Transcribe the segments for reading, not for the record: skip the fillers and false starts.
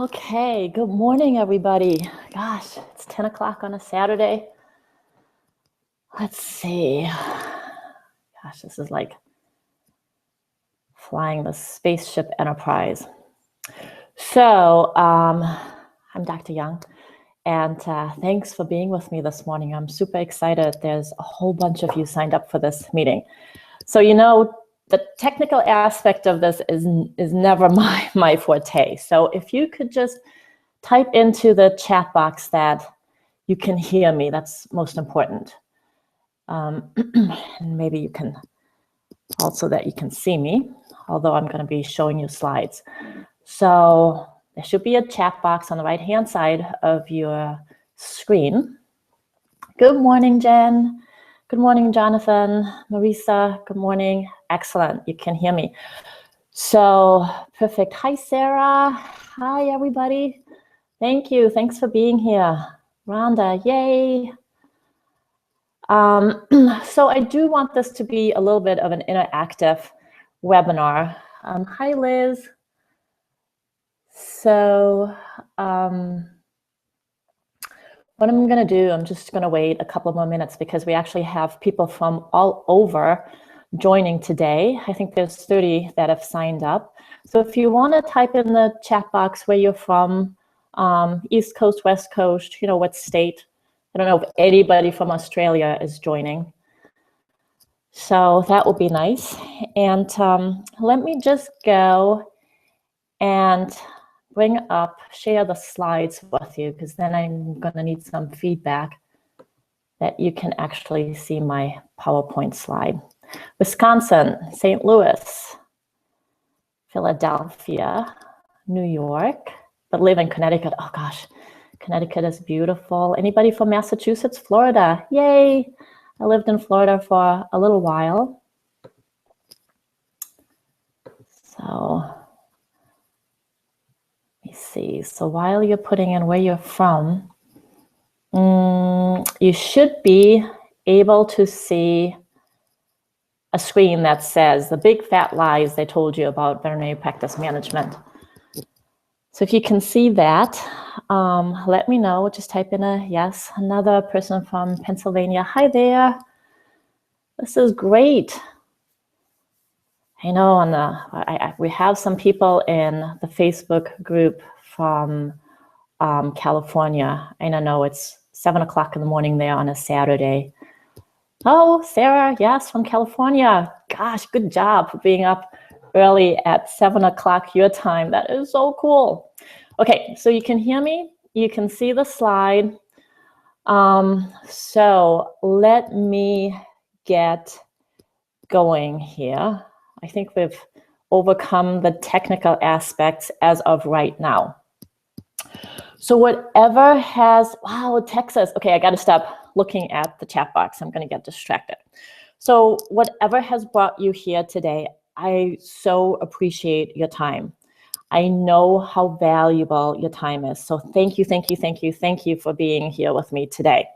Okay, good morning, everybody. Gosh, it's 10 o'clock on a Saturday. Let's see. Gosh, this is like flying the spaceship Enterprise. So, I'm Dr. Young, and thanks for being with me this morning. I'm super excited. There's a whole bunch of you signed up for this meeting. So, the technical aspect of this is never my forte. So if you could just type into the chat box that you can hear me, that's most important. And maybe you can also that you can see me, although I'm going to be showing you slides. So there should be a chat box on the right-hand side of your screen. Good morning, Jen. Good morning, Jonathan, Marisa, good morning. Excellent, you can hear me. So, perfect. Hi, Sarah. Hi, everybody. Thank you, thanks for being here. Rhonda, yay. So I do want this to be a little bit of an interactive webinar. Hi, Liz. So, what I'm going to do, I'm just going to wait a couple of more minutes because we actually have people from all over joining today. I think there's 30 that have signed up. So if you want to type in the chat box where you're from, East Coast, West Coast, what state. I don't know if anybody from Australia is joining. So that would be nice. And let me just go and share the slides with you, because then I'm going to need some feedback that you can actually see my PowerPoint slide. Wisconsin, St. Louis, Philadelphia, New York, but live in Connecticut. Oh gosh, Connecticut is beautiful. Anybody from Massachusetts, Florida? Yay! I lived in Florida for a little while. So let me see. So while you're putting in where you're from, you should be able to see a screen that says the big fat lies they told you about veterinary practice management. So if you can see that, let me know. Just type in a yes. Another person from Pennsylvania. Hi there. This is great. I know we have some people in the Facebook group from California. And I know it's 7 o'clock in the morning there on a Saturday. Oh, Sarah, yes, from California. Gosh, good job for being up early at 7 o'clock your time. That is so cool. Okay, so you can hear me. You can see the slide. So let me get going here. I think we've overcome the technical aspects as of right now. So whatever has, wow, Texas. Okay, I got to stop looking at the chat box. I'm going to get distracted. So whatever has brought you here today, I so appreciate your time. I know how valuable your time is. So thank you, thank you, thank you, thank you for being here with me today.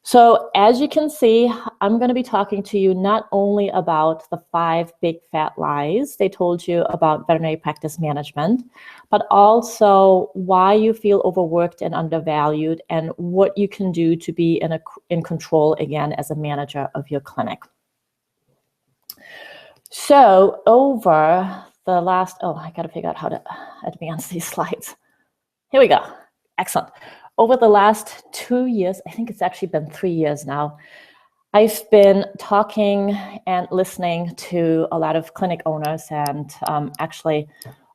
So as you can see, I'm going to be talking to you not only about the 5 big fat lies they told you about veterinary practice management, but also why you feel overworked and undervalued and what you can do to be in control again as a manager of your clinic. So over the last, I got to figure out how to advance these slides. Here we go. Excellent. Over the last 2 years, I think it's actually been 3 years now, I've been talking and listening to a lot of clinic owners and actually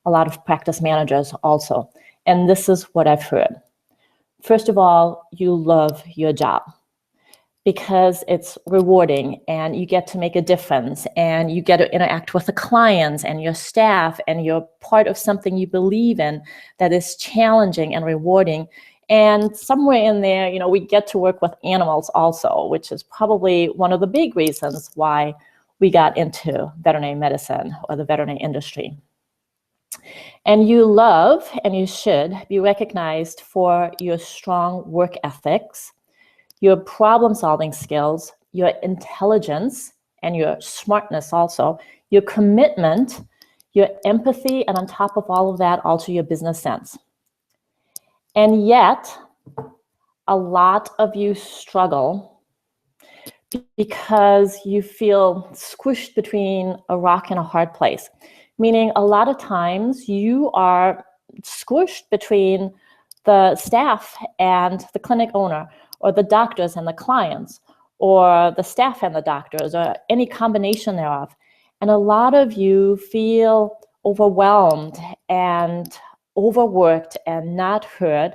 a lot of practice managers also. And this is what I've heard. First of all, you love your job because it's rewarding and you get to make a difference and you get to interact with the clients and your staff and you're part of something you believe in that is challenging and rewarding. And somewhere in there, we get to work with animals also, which is probably one of the big reasons why we got into veterinary medicine or the veterinary industry. And you love, and you should be recognized for your strong work ethics, your problem-solving skills, your intelligence, and your smartness also, your commitment, your empathy, and on top of all of that, also your business sense. And yet, a lot of you struggle because you feel squished between a rock and a hard place. Meaning, a lot of times you are squished between the staff and the clinic owner, or the doctors and the clients, or the staff and the doctors, or any combination thereof. And a lot of you feel overwhelmed and overworked and not heard,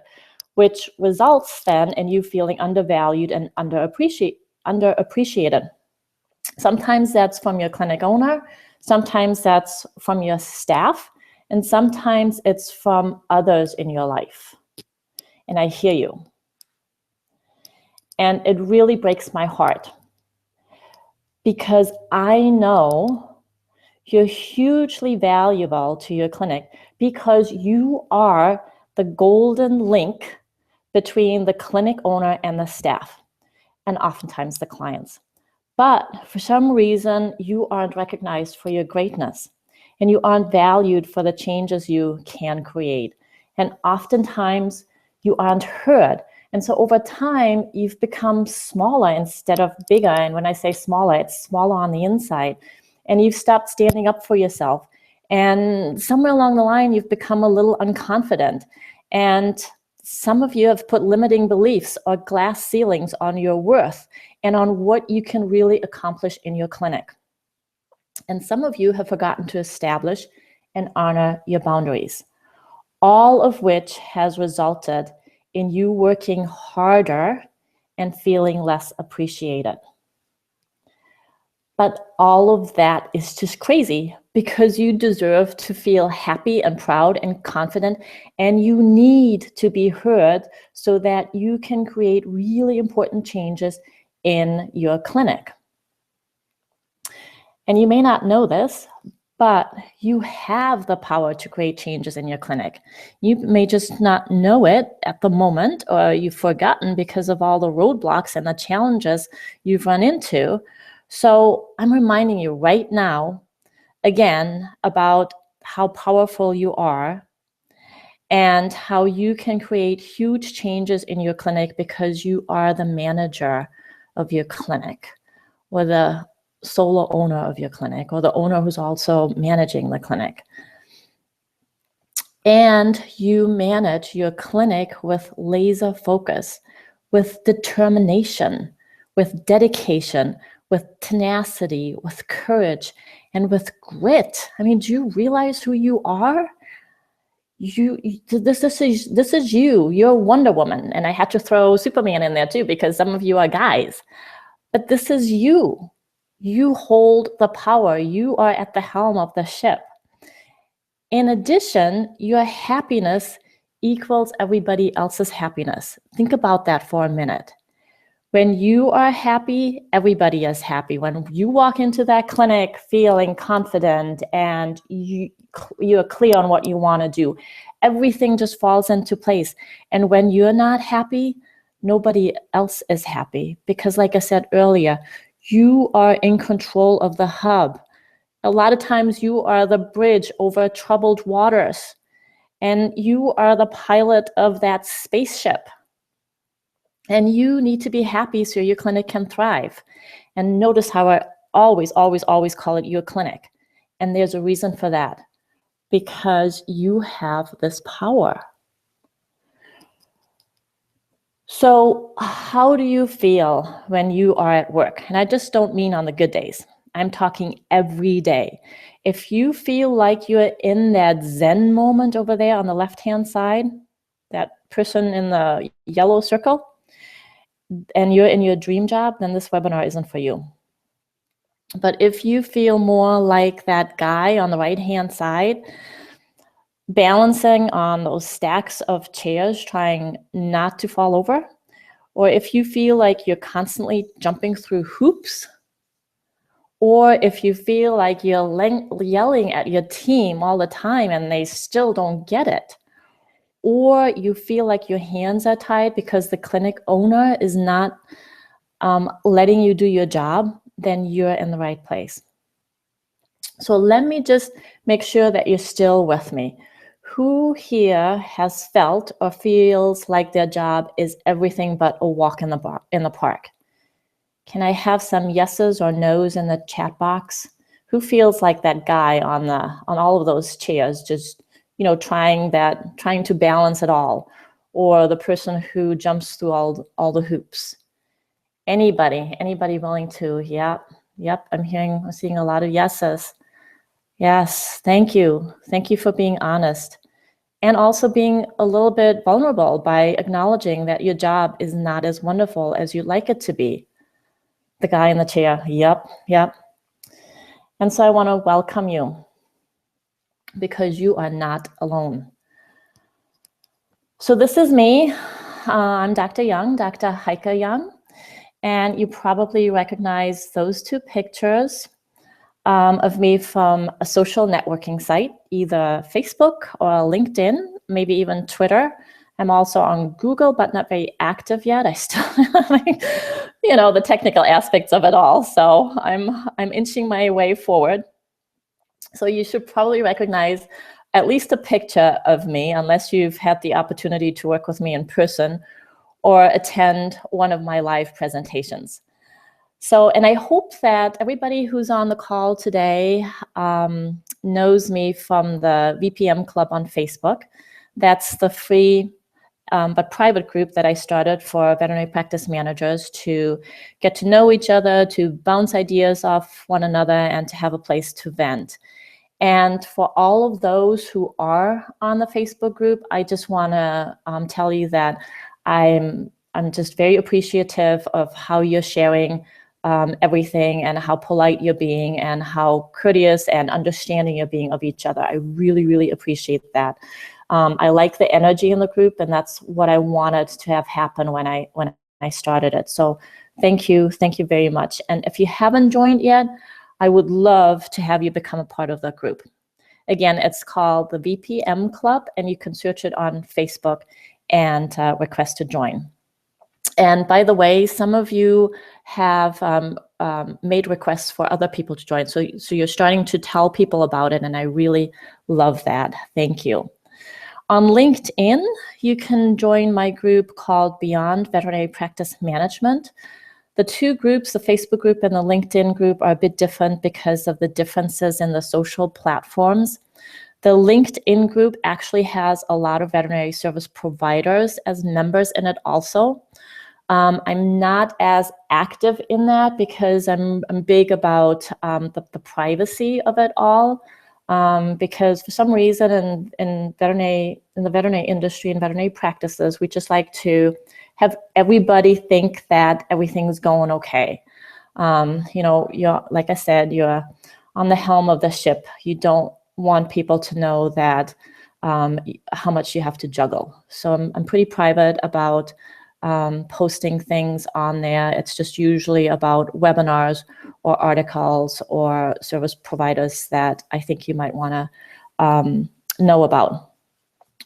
which results then in you feeling undervalued and underappreciated. Sometimes that's from your clinic owner, sometimes that's from your staff, and sometimes it's from others in your life. And I hear you. And it really breaks my heart because I know you're hugely valuable to your clinic because you are the golden link between the clinic owner and the staff, and oftentimes the clients. But for some reason, you aren't recognized for your greatness, and you aren't valued for the changes you can create. And oftentimes, you aren't heard. And so over time, you've become smaller instead of bigger. And when I say smaller, it's smaller on the inside. And you've stopped standing up for yourself. And somewhere along the line, you've become a little unconfident. And some of you have put limiting beliefs or glass ceilings on your worth and on what you can really accomplish in your clinic. And some of you have forgotten to establish and honor your boundaries, all of which has resulted in you working harder and feeling less appreciated. But all of that is just crazy because you deserve to feel happy and proud and confident, and you need to be heard so that you can create really important changes in your clinic. And you may not know this, but you have the power to create changes in your clinic. You may just not know it at the moment, or you've forgotten because of all the roadblocks and the challenges you've run into. So I'm reminding you right now, again, about how powerful you are and how you can create huge changes in your clinic because you are the manager of your clinic, or the solo owner of your clinic, or the owner who's also managing the clinic. And you manage your clinic with laser focus, with determination, with dedication, with tenacity, with courage, and with grit. I mean, do you realize who you are? This is you. You're Wonder Woman. And I had to throw Superman in there too, because some of you are guys. But this is you. You hold the power. You are at the helm of the ship. In addition, your happiness equals everybody else's happiness. Think about that for a minute. When you are happy, everybody is happy. When you walk into that clinic feeling confident and you're clear on what you want to do, everything just falls into place. And when you're not happy, nobody else is happy. Because like I said earlier, you are in control of the hub. A lot of times you are the bridge over troubled waters, and you are the pilot of that spaceship. And you need to be happy so your clinic can thrive. And notice how I always call it your clinic. And there's a reason for that, because you have this power. So how do you feel when you are at work? And I just don't mean on the good days. I'm talking every day. If you feel like you're in that Zen moment over there on the left-hand side, that person in the yellow circle, and you're in your dream job, then this webinar isn't for you. But if you feel more like that guy on the right-hand side, balancing on those stacks of chairs, trying not to fall over, or if you feel like you're constantly jumping through hoops, or if you feel like you're yelling at your team all the time and they still don't get it, or you feel like your hands are tied because the clinic owner is not letting you do your job, then you're in the right place. So let me just make sure that you're still with me. who here has felt or feels like their job is everything but a walk in the park? Can I have some yeses or nos in the chat box? Who feels like that guy on all of those chairs, just trying to balance it all, or the person who jumps through all the hoops? Anybody willing to? Yep. I'm seeing a lot of yeses. Yes, thank you for being honest, and also being a little bit vulnerable by acknowledging that your job is not as wonderful as you'd like it to be. The guy in the chair, yep. And so I want to welcome you, because you are not alone. So this is me. I'm Dr. Young, Dr. Heike Young, and you probably recognize those two pictures of me from a social networking site, either Facebook or LinkedIn, maybe even Twitter. I'm also on Google, but not very active yet. I still, the technical aspects of it all. So I'm inching my way forward. So you should probably recognize at least a picture of me, unless you've had the opportunity to work with me in person or attend one of my live presentations. So, and I hope that everybody who's on the call today knows me from the VPM Club on Facebook. That's the free but private group that I started for veterinary practice managers to get to know each other, to bounce ideas off one another, and to have a place to vent. And for all of those who are on the Facebook group, I just want to tell you that I'm just very appreciative of how you're sharing everything, and how polite you're being, and how courteous and understanding you're being of each other. I really, really appreciate that. I like the energy in the group, and that's what I wanted to have happen when I started it. So thank you very much. And if you haven't joined yet, I would love to have you become a part of the group. Again, it's called the VPM Club, and you can search it on Facebook and request to join. And by the way, some of you have made requests for other people to join. So you're starting to tell people about it, and I really love that. Thank you. On LinkedIn, you can join my group called Beyond Veterinary Practice Management. The two groups, the Facebook group and the LinkedIn group, are a bit different because of the differences in the social platforms. The LinkedIn group actually has a lot of veterinary service providers as members in it also. I'm not as active in that because I'm big about the privacy of it all. Because for some reason in the veterinary industry and veterinary practices, we just like to have everybody think that everything's going okay. You're, like I said, you're on the helm of the ship. You don't want people to know that how much you have to juggle. So I'm pretty private about posting things on there. It's just usually about webinars or articles or service providers that I think you might want to know about.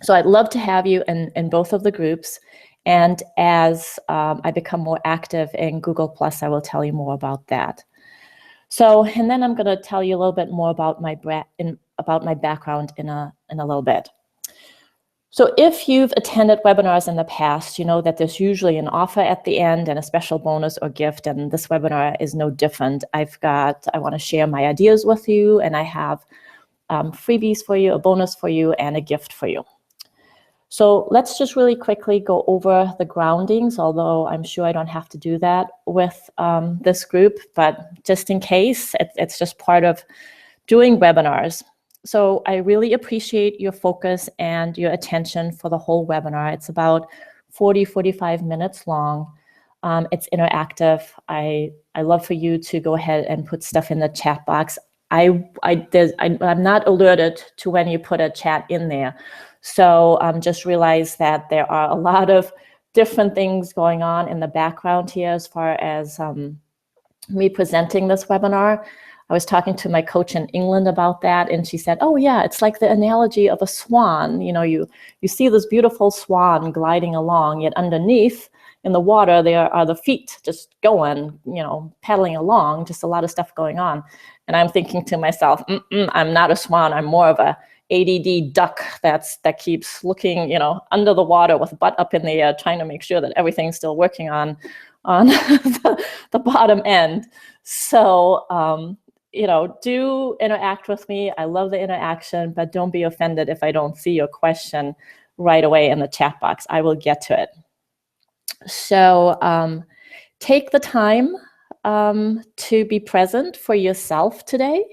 So I'd love to have you in both of the groups. And as I become more active in Google+, I will tell you more about that. So, and then I'm going to tell you a little bit more about my background in a little bit. So if you've attended webinars in the past, you know that there's usually an offer at the end and a special bonus or gift, and this webinar is no different. I want to share my ideas with you, and I have freebies for you, a bonus for you, and a gift for you. So let's just really quickly go over the groundings, although I'm sure I don't have to do that with this group, but just in case, it's just part of doing webinars. So I really appreciate your focus and your attention for the whole webinar. It's about 40-45 minutes long. It's interactive. I love for you to go ahead and put stuff in the chat box. I'm not alerted to when you put a chat in there. So just realize that there are a lot of different things going on in the background here as far as me presenting this webinar. I was talking to my coach in England about that, and she said, oh yeah, it's like the analogy of a swan. You know, you see this beautiful swan gliding along, yet underneath in the water, there are the feet just going, paddling along, just a lot of stuff going on. And I'm thinking to myself, I'm not a swan, I'm more of a ADD duck that keeps looking, under the water with butt up in the air, trying to make sure that everything's still working on the bottom end. So, do interact with me. I love the interaction, but don't be offended if I don't see your question right away in the chat box. I will get to it. So take the time to be present for yourself today,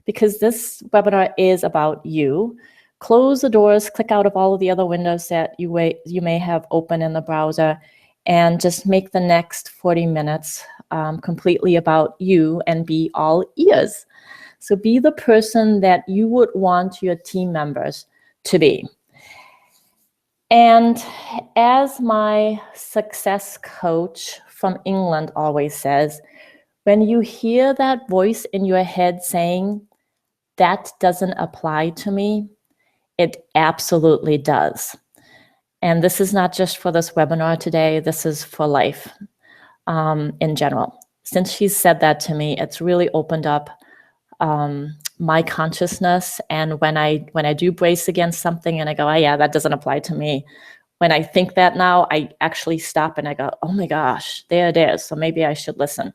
because this webinar is about you. Close the doors, click out of all of the other windows that you may have open in the browser, and just make the next 40 minutes completely about you and be all ears. So be the person that you would want your team members to be. And as my success coach from England always says, when you hear that voice in your head saying, that doesn't apply to me, it absolutely does. And this is not just for this webinar today, this is for life in general. Since she said that to me, it's really opened up my consciousness. And when I do brace against something and I go, oh yeah, that doesn't apply to me. When I think that now, I actually stop and I go, oh my gosh, there it is. So maybe I should listen.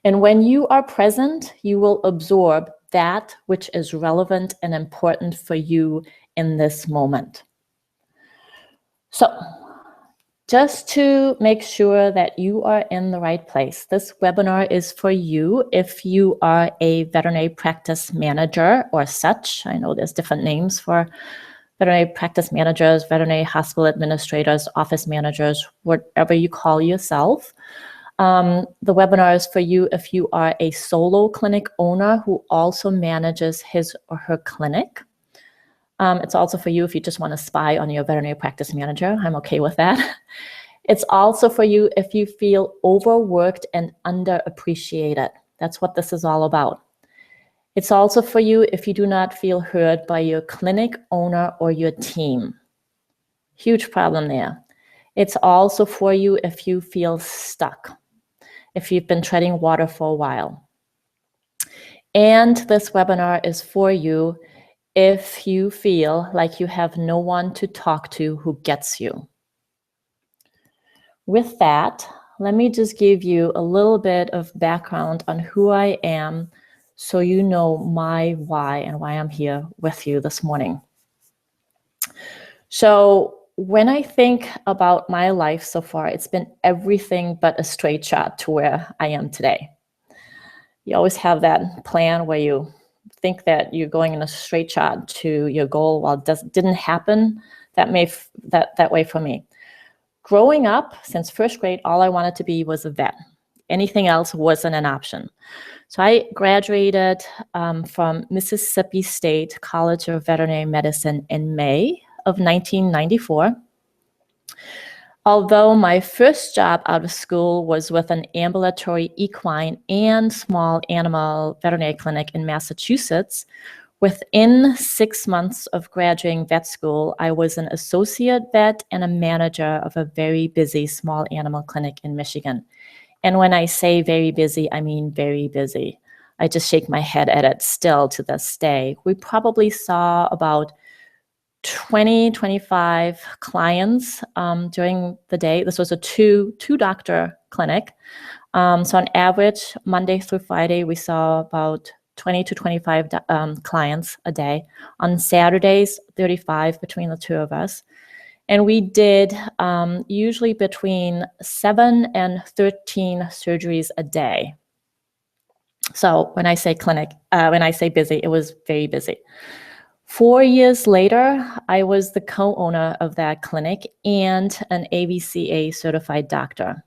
And when you are present, you will absorb that which is relevant and important for you in this moment. So just to make sure that you are in the right place, this webinar is for you if you are a veterinary practice manager or such. I know there's different names for veterinary practice managers, veterinary hospital administrators, office managers, whatever you call yourself. The webinar is for you if you are a solo clinic owner who also manages his or her clinic. It's also for you if you just want to spy on your veterinary practice manager. I'm okay with that. It's also for you if you feel overworked and underappreciated. That's what this is all about. It's also for you if you do not feel heard by your clinic owner or your team. Huge problem there. It's also for you if you feel stuck, if you've been treading water for a while. And this webinar is for you if you feel like you have no one to talk to who gets you. With that, let me just give you a little bit of background on who I am so you know my why and why I'm here with you this morning. So when I think about my life so far, it's been everything but a straight shot to where I am today. You always have that plan where you think that you're going in a straight shot to your goal. Well, it didn't happen that way for me. Growing up, since first grade, all I wanted to be was a vet. Anything else wasn't an option. So I graduated from Mississippi State College of Veterinary Medicine in May of 1994. Although my first job out of school was with an ambulatory equine and small animal veterinary clinic in Massachusetts, within 6 months of graduating vet school, I was an associate vet and a manager of a very busy small animal clinic in Michigan. And when I say very busy, I mean very busy. I just shake my head at it still to this day. We probably saw about 25 clients during the day. This was a two doctor clinic. So on average, Monday through Friday, we saw about 20 to 25 clients a day. On Saturdays, 35 between the two of us. And we did usually between 7 and 13 surgeries a day. So when I say clinic, when I say busy, it was very busy. 4 years later, I was the co-owner of that clinic and an AVCA certified doctor.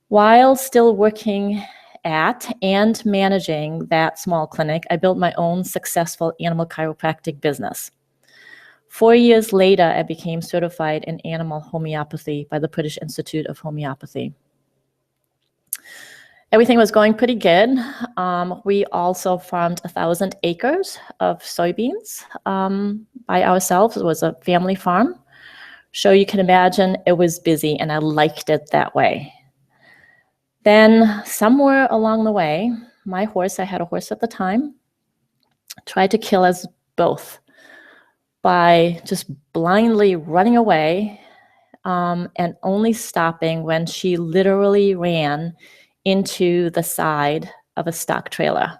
While still working at and managing that small clinic, I built my own successful animal chiropractic business. 4 years later, I became certified in animal homeopathy by the British Institute of Homeopathy. Everything was going pretty good. We also farmed 1,000 acres of soybeans by ourselves. It was a family farm. So you can imagine it was busy and I liked it that way. Then somewhere along the way, my horse, I had a horse at the time, tried to kill us both, by just blindly running away and only stopping when she literally ran into the side of a stock trailer.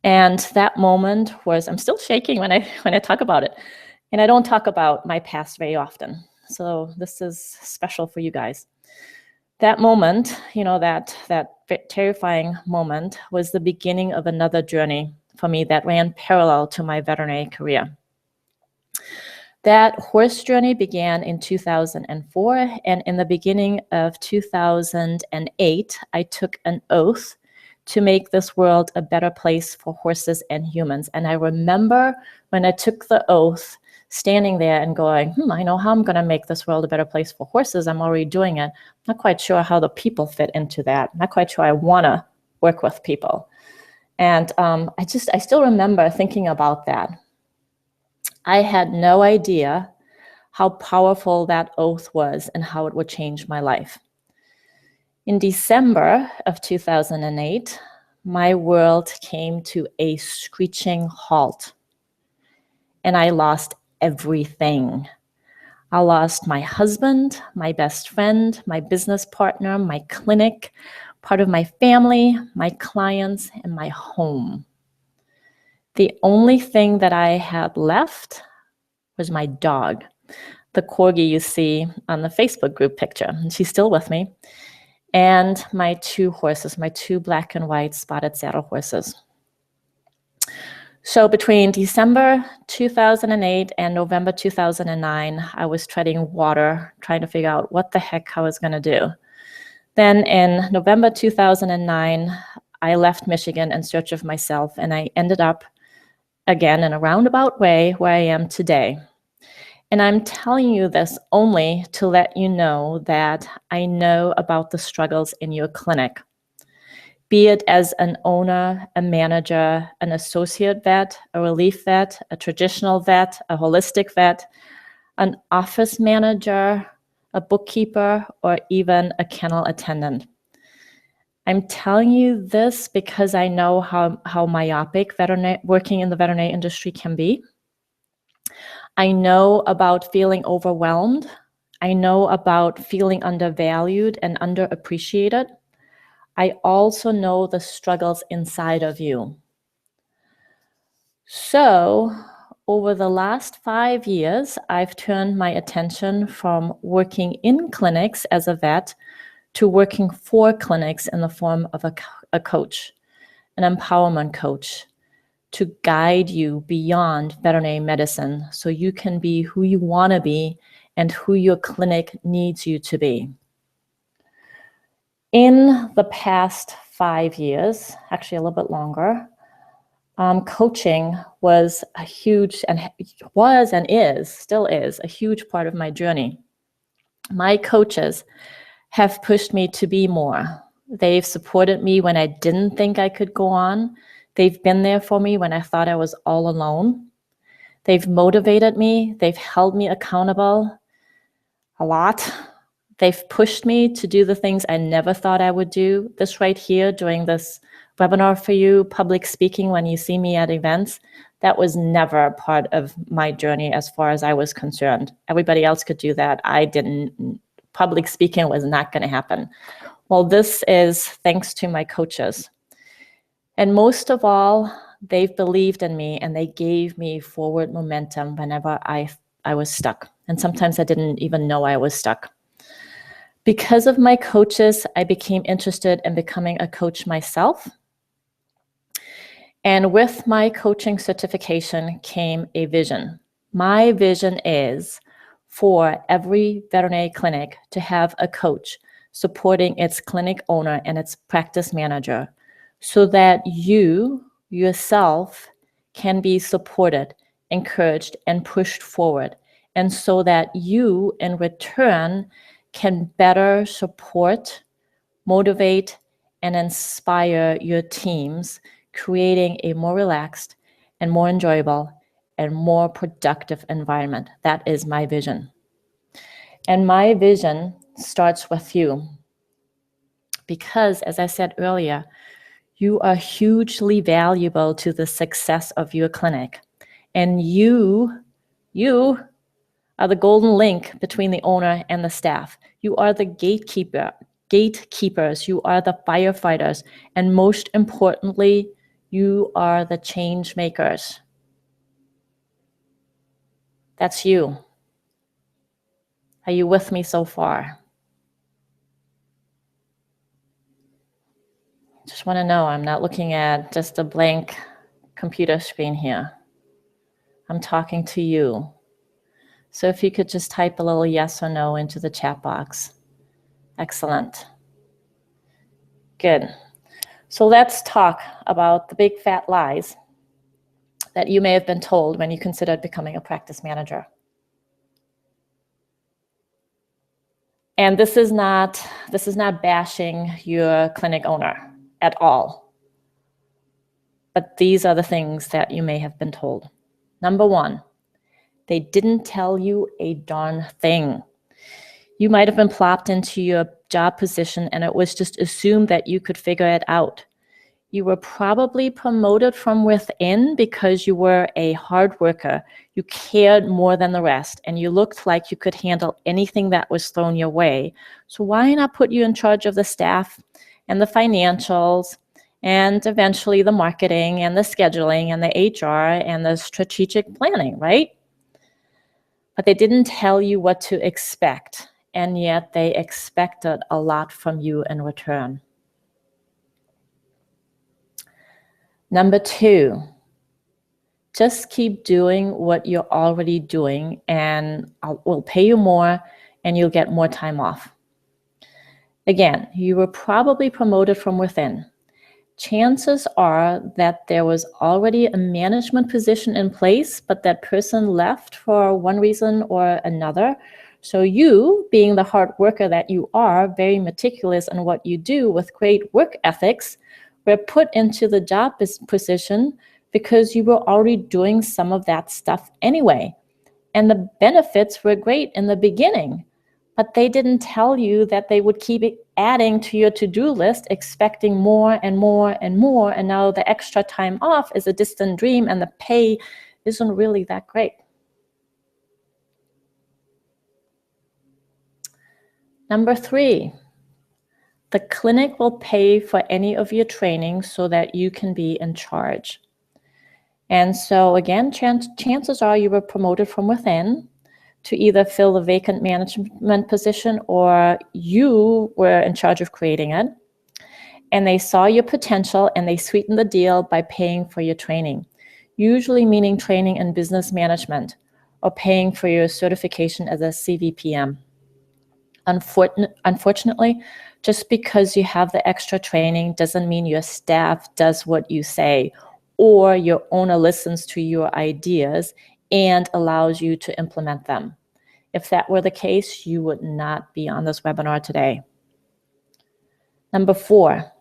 And that moment was, I'm still shaking when I talk about it. And I don't talk about my past very often. So this is special for you guys. That moment, that terrifying moment was the beginning of another journey for me that ran parallel to my veterinary career. That horse journey began in 2004, and in the beginning of 2008, I took an oath to make this world a better place for horses and humans. And I remember when I took the oath, standing there and going, I know how I'm going to make this world a better place for horses. I'm already doing it. Not quite sure how the people fit into that. Not quite sure I want to work with people. And I still remember thinking about that. I had no idea how powerful that oath was and how it would change my life. In December of 2008, my world came to a screeching halt, and I lost everything. I lost my husband, my best friend, my business partner, my clinic, part of my family, my clients, and my home. The only thing that I had left was my dog, the corgi you see on the Facebook group picture. And she's still with me. And my two horses, my two black and white spotted saddle horses. So between December 2008 and November 2009, I was treading water, trying to figure out what the heck I was going to do. Then in November 2009, I left Michigan in search of myself, and I ended up again in a roundabout way where I am today. And I'm telling you this only to let you know that I know about the struggles in your clinic. Be it as an owner, a manager, an associate vet, a relief vet, a traditional vet, a holistic vet, an office manager, a bookkeeper, or even a kennel attendant. I'm telling you this because I know how myopic working in the veterinary industry can be. I know about feeling overwhelmed. I know about feeling undervalued and underappreciated. I also know the struggles inside of you. So, over the last 5 years, I've turned my attention from working in clinics as a vet to working for clinics in the form of a coach, an empowerment coach, to guide you beyond veterinary medicine so you can be who you want to be and who your clinic needs you to be. In the past 5 years, actually a little bit longer, coaching was a huge, and was and is, still is, a huge part of my journey. My coaches have pushed me to be more. They've supported me when I didn't think I could go on. They've been there for me when I thought I was all alone. They've motivated me. They've held me accountable a lot. They've pushed me to do the things I never thought I would do. This right here, doing this webinar for you, public speaking when you see me at events, that was never a part of my journey as far as I was concerned. Everybody else could do that. I didn't. Public speaking was not going to happen. Well, this is thanks to my coaches. And most of all, they've believed in me and they gave me forward momentum whenever I was stuck. And sometimes I didn't even know I was stuck. Because of my coaches, I became interested in becoming a coach myself. And with my coaching certification came a vision. My vision is for every veterinary clinic to have a coach supporting its clinic owner and its practice manager so that you yourself can be supported, encouraged, and pushed forward. And so that you, in return, can better support, motivate, and inspire your teams, creating a more relaxed and more enjoyable and more productive environment. That is my vision. And my vision starts with you. Because, as I said earlier, you are hugely valuable to the success of your clinic. And you are the golden link between the owner and the staff. You are the gatekeepers, you are the firefighters, and most importantly, you are the change makers. That's you. Are you with me so far? Just want to know, I'm not looking at just a blank computer screen here. I'm talking to you. So if you could just type a little yes or no into the chat box. Excellent. Good. So let's talk about the big fat lies that you may have been told when you considered becoming a practice manager. And this is not bashing your clinic owner at all. But these are the things that you may have been told. Number one, they didn't tell you a darn thing. You might have been plopped into your job position and it was just assumed that you could figure it out. You were probably promoted from within because you were a hard worker. You cared more than the rest, and you looked like you could handle anything that was thrown your way. So why not put you in charge of the staff and the financials and eventually the marketing and the scheduling and the HR and the strategic planning, right? But they didn't tell you what to expect, and yet they expected a lot from you in return. Number two, just keep doing what you're already doing and we'll pay you more and you'll get more time off. Again, you were probably promoted from within. Chances are that there was already a management position in place, but that person left for one reason or another. So you, being the hard worker that you are, very meticulous in what you do with great work ethics, were put into the job position because you were already doing some of that stuff anyway. And the benefits were great in the beginning, but they didn't tell you that they would keep adding to your to-do list, expecting more and more and more. And now the extra time off is a distant dream and the pay isn't really that great. Number three, the clinic will pay for any of your training so that you can be in charge. And so again, chances are you were promoted from within to either fill the vacant management position or you were in charge of creating it. And they saw your potential and they sweetened the deal by paying for your training, usually meaning training in business management or paying for your certification as a CVPM. Unfortunately, just because you have the extra training doesn't mean your staff does what you say or your owner listens to your ideas and allows you to implement them. If that were the case, you would not be on this webinar today. Number four,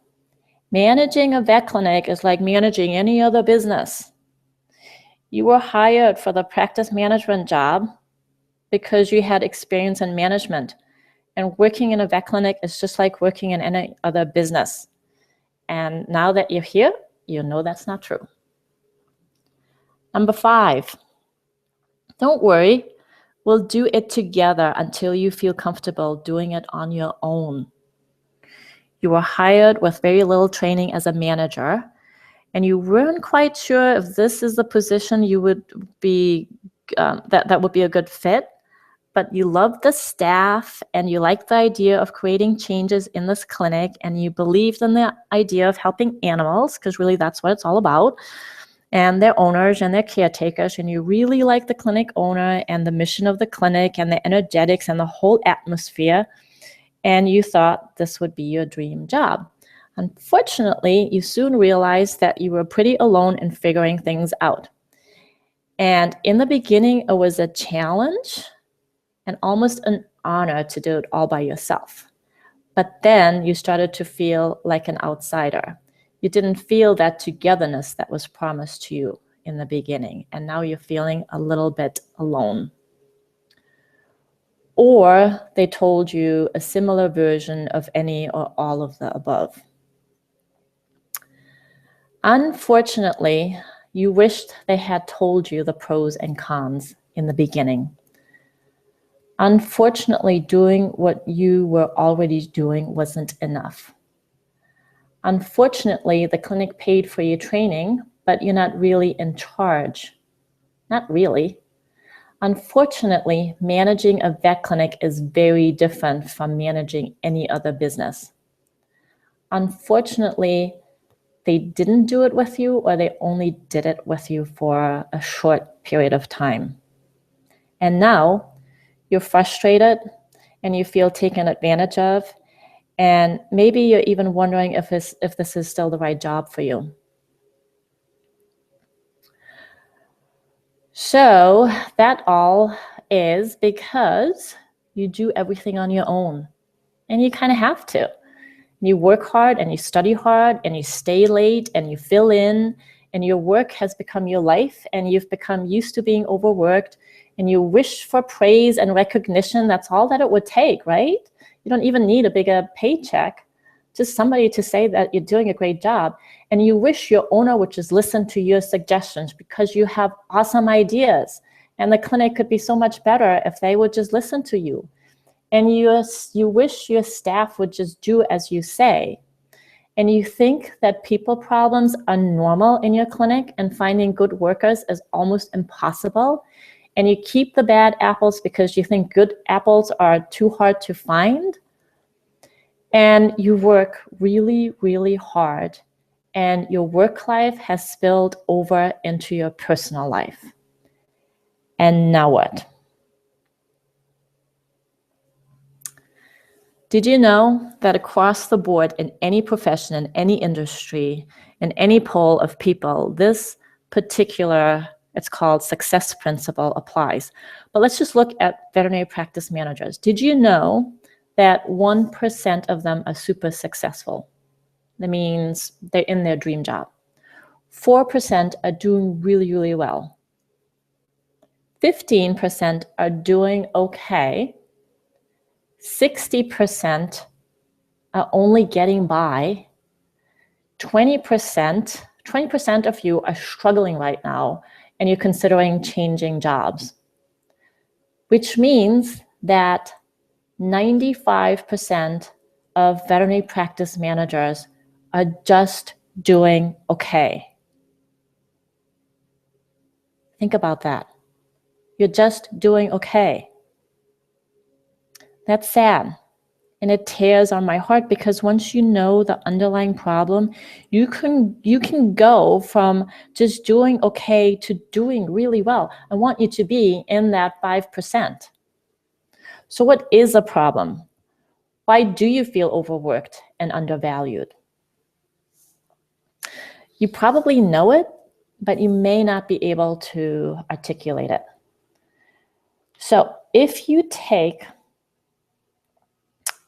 managing a vet clinic is like managing any other business. You were hired for the practice management job because you had experience in management. And working in a vet clinic is just like working in any other business. And now that you're here, you know that's not true. Number five, don't worry. We'll do it together until you feel comfortable doing it on your own. You were hired with very little training as a manager, and you weren't quite sure if this is the position you would be, that would be a good fit. But you love the staff and you like the idea of creating changes in this clinic and you believed in the idea of helping animals, because really that's what it's all about, and their owners and their caretakers, and you really like the clinic owner and the mission of the clinic and the energetics and the whole atmosphere, and you thought this would be your dream job. Unfortunately, you soon realized that you were pretty alone in figuring things out. And in the beginning, it was a challenge and almost an honor to do it all by yourself. But then you started to feel like an outsider. You didn't feel that togetherness that was promised to you in the beginning, and now you're feeling a little bit alone. Or they told you a similar version of any or all of the above. Unfortunately, You wished they had told you the pros and cons in the beginning. Unfortunately, doing what you were already doing wasn't enough. Unfortunately, the clinic paid for your training, but you're not really in charge. Not really. Unfortunately, managing a vet clinic is very different from managing any other business. Unfortunately, they didn't do it with you, or they only did it with you for a short period of time. And now you're frustrated and you feel taken advantage of, and maybe you're even wondering if this is still the right job for you. So that all is because you do everything on your own, and you kind of have to. You work hard and you study hard and you stay late and you fill in, and your work has become your life, and you've become used to being overworked, and you wish for praise and recognition. That's all that it would take, right? You don't even need a bigger paycheck, just somebody to say that you're doing a great job. And you wish your owner would just listen to your suggestions because you have awesome ideas, and the clinic could be so much better if they would just listen to you. And you wish your staff would just do as you say. And you think that people problems are normal in your clinic and finding good workers is almost impossible. And you keep the bad apples because you think good apples are too hard to find. And you work really, really hard, and your work life has spilled over into your personal life. And now what? Did you know that across the board in any profession, in any industry, in any poll of people, this particular, it's called success principle, applies? But let's just look at veterinary practice managers. Did you know that 1% of them are super successful? That means they're in their dream job. 4% are doing really, really well. 15% are doing okay. 60% are only getting by. 20% of you are struggling right now, and you're considering changing jobs, which means that 95% of veterinary practice managers are just doing okay. Think about that. You're just doing okay. That's sad. And it tears on my heart, because once you know the underlying problem, you can go from just doing okay to doing really well. I want you to be in that 5%. So what is a problem? Why do you feel overworked and undervalued? You probably know it, but you may not be able to articulate it. So if you take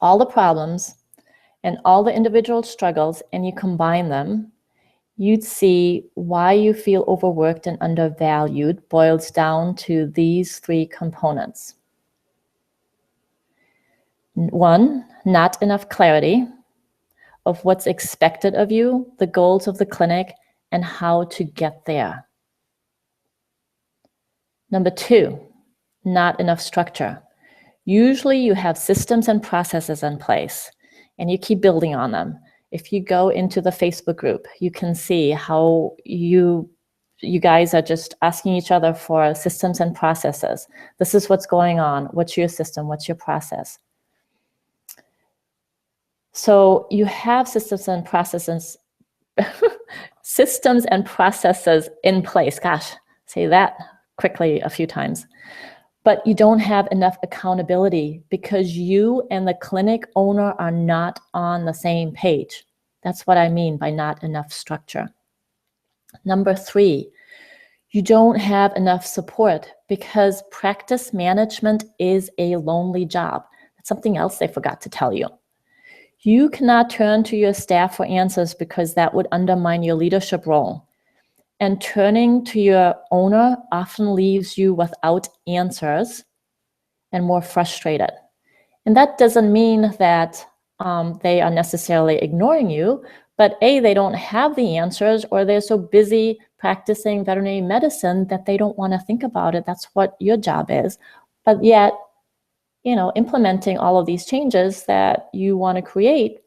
all the problems and all the individual struggles and you combine them, you'd see why you feel overworked and undervalued boils down to these three components. 1, not enough clarity of what's expected of you, the goals of the clinic, and how to get there. Number 2, not enough structure. Usually you have systems and processes in place, and you keep building on them. If you go into the Facebook group, you can see how you guys are just asking each other for systems and processes. This is what's going on. What's your system? What's your process? So you have systems and processes systems and processes in place. Gosh, say that quickly a few times. But you don't have enough accountability because you and the clinic owner are not on the same page. That's what I mean by not enough structure. Number 3, you don't have enough support because practice management is a lonely job. That's something else they forgot to tell you. You cannot turn to your staff for answers because that would undermine your leadership role. And turning to your owner often leaves you without answers and more frustrated. And that doesn't mean that they are necessarily ignoring you, but A, they don't have the answers, or they're so busy practicing veterinary medicine that they don't want to think about it. That's what your job is. But yet, implementing all of these changes that you want to create,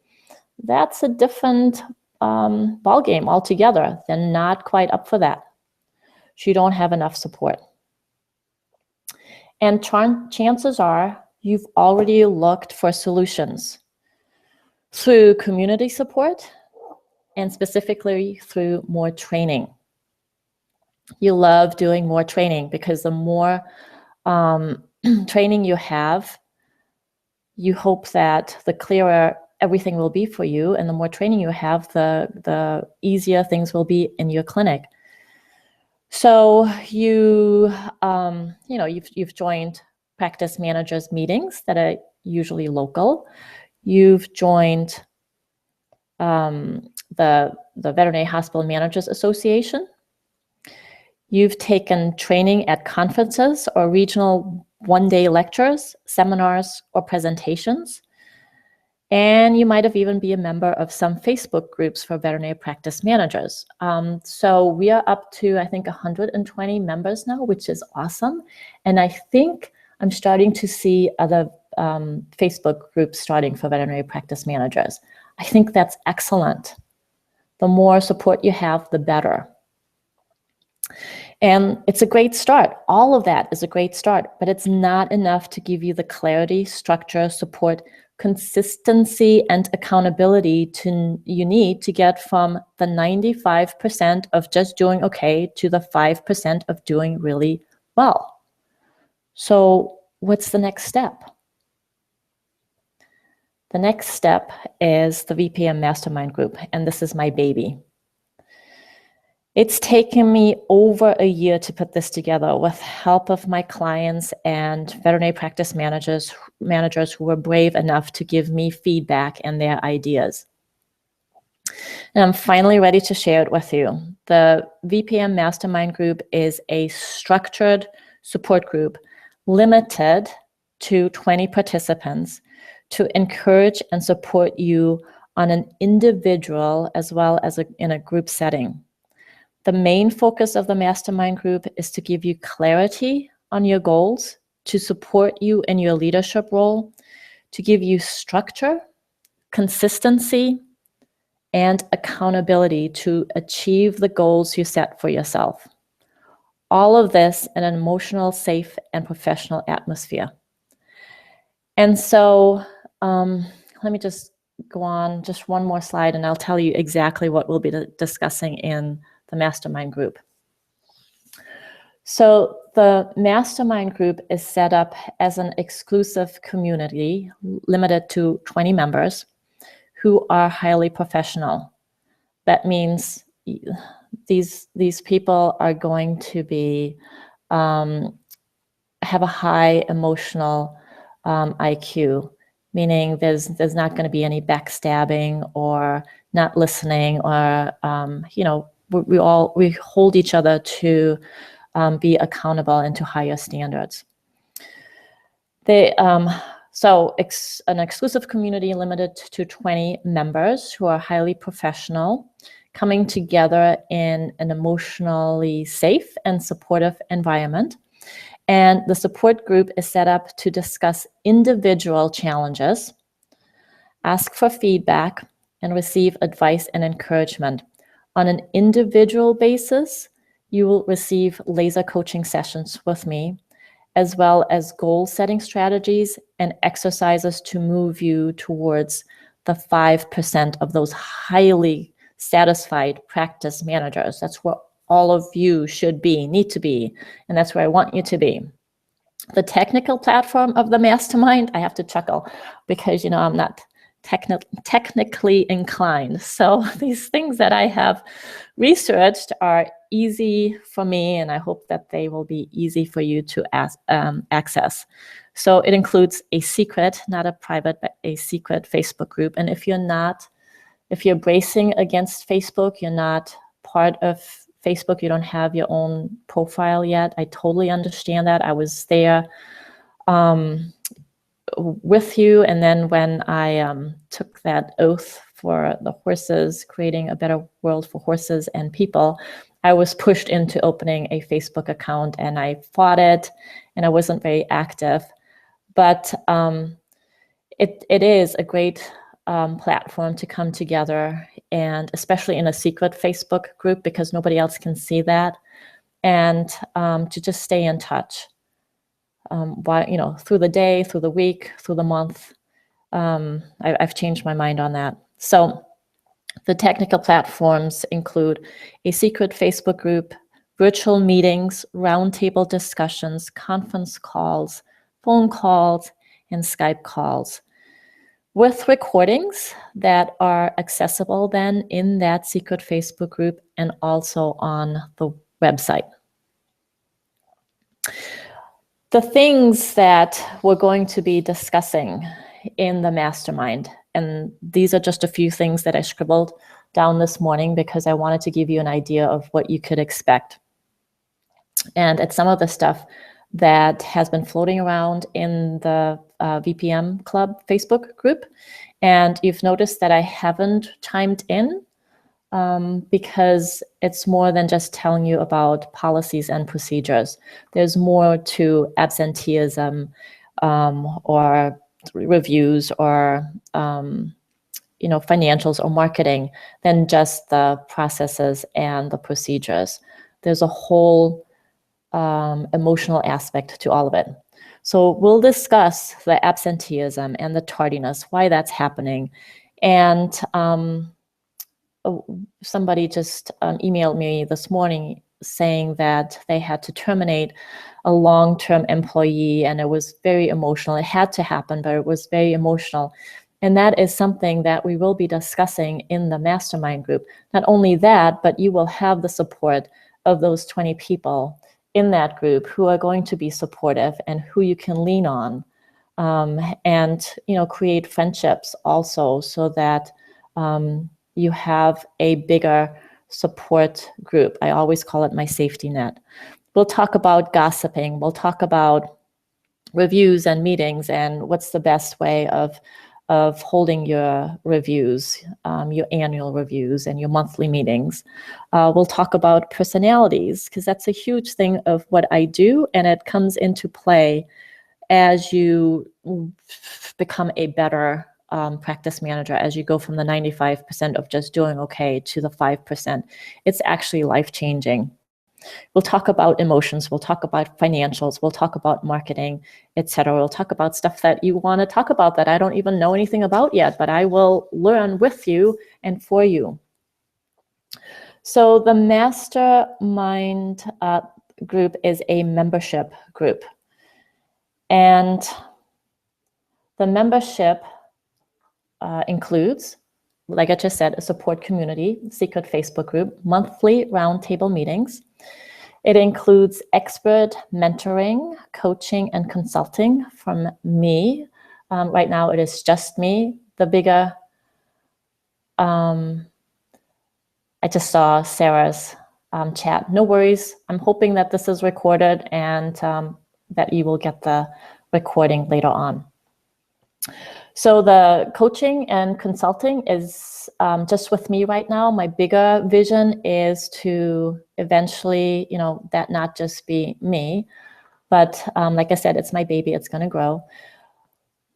that's a different ball game altogether. They're not quite up for that. So you don't have enough support. And chances are you've already looked for solutions through community support and specifically through more training. You love doing more training because the more training you have, you hope that the clearer everything will be for you, and the more training you have, the easier things will be in your clinic. So you've joined practice managers meetings that are usually local. You've joined the Veterinary Hospital Managers Association. You've taken training at conferences or regional one-day lectures, seminars, or presentations. And you might have even been a member of some Facebook groups for veterinary practice managers. So we are up to, I think, 120 members now, which is awesome. And I think I'm starting to see other Facebook groups starting for veterinary practice managers. I think that's excellent. The more support you have, the better. And it's a great start. All of that is a great start, but it's not enough to give you the clarity, structure, support, consistency, and accountability you need to get from the 95% of just doing okay to the 5% of doing really well. So what's the next step? The next step is the VPM Mastermind Group, and this is my baby. It's taken me over a year to put this together with help of my clients and veterinary practice managers who were brave enough to give me feedback and their ideas. And I'm finally ready to share it with you. The VPM Mastermind Group is a structured support group limited to 20 participants to encourage and support you on an individual as well as in a group setting. The main focus of the mastermind group is to give you clarity on your goals, to support you in your leadership role, to give you structure, consistency, and accountability to achieve the goals you set for yourself. All of this in an emotional, safe, and professional atmosphere. And so let me just go on just one more slide, and I'll tell you exactly what we'll be discussing in the mastermind group. So the mastermind group is set up as an exclusive community limited to 20 members who are highly professional. That means these people are going to be have a high emotional IQ, meaning there's not going to be any backstabbing or not listening or we hold each other to be accountable and to higher standards. So an exclusive community limited to 20 members who are highly professional, coming together in an emotionally safe and supportive environment. And the support group is set up to discuss individual challenges, ask for feedback, and receive advice and encouragement. On an individual basis, you will receive laser coaching sessions with me, as well as goal-setting strategies and exercises to move you towards the 5% of those highly satisfied practice managers. That's where all of you should be, need to be, and that's where I want you to be. The technical platform of the mastermind, I have to chuckle because, I'm not technically inclined. So these things that I have researched are easy for me, and I hope that they will be easy for you to access. So it includes a secret, not a private, but a secret Facebook group. And if you're bracing against Facebook, you're not part of Facebook, you don't have your own profile yet, I totally understand that. I was there with you, and then when I took that oath for the horses, creating a better world for horses and people, I was pushed into opening a Facebook account, and I fought it, and I wasn't very active. But it is a great platform to come together, and especially in a secret Facebook group, because nobody else can see that, and to just stay in touch. Through the day, through the week, through the month. I've changed my mind on that. So the technical platforms include a secret Facebook group, virtual meetings, roundtable discussions, conference calls, phone calls, and Skype calls, with recordings that are accessible then in that secret Facebook group and also on the website. The things that we're going to be discussing in the mastermind, and these are just a few things that I scribbled down this morning because I wanted to give you an idea of what you could expect. And it's some of the stuff that has been floating around in the VPM Club Facebook group. And you've noticed that I haven't chimed in because it's more than just telling you about policies and procedures. There's more to absenteeism or reviews or financials or marketing than just the processes and the procedures. There's a whole emotional aspect to all of it. So we'll discuss the absenteeism and the tardiness, why that's happening. And somebody just emailed me this morning saying that they had to terminate a long-term employee, and it was very emotional. It had to happen, but it was very emotional. And that is something that we will be discussing in the mastermind group. Not only that, but you will have the support of those 20 people in that group who are going to be supportive and who you can lean on, and create friendships also, so that you have a bigger support group. I always call it my safety net. We'll talk about gossiping. We'll talk about reviews and meetings and what's the best way of holding your reviews, your annual reviews and your monthly meetings. We'll talk about personalities, because that's a huge thing of what I do, and it comes into play as you become a better practice manager, as you go from the 95% of just doing okay to the 5%. It's actually life-changing. We'll talk about emotions, we'll talk about financials, we'll talk about marketing, etc. We'll talk about stuff that you want to talk about that I don't even know anything about yet, but I will learn with you and for you. So the mastermind group is a membership group. And the membership includes, like I just said, a support community, secret Facebook group, monthly roundtable meetings. It includes expert mentoring, coaching, and consulting from me. Right now, it is just me. The bigger, I just saw Sarah's chat. No worries. I'm hoping that this is recorded and that you will get the recording later on. So the coaching and consulting is just with me right now. My bigger vision is to eventually, that not just be me, but like I said, it's my baby, it's gonna grow.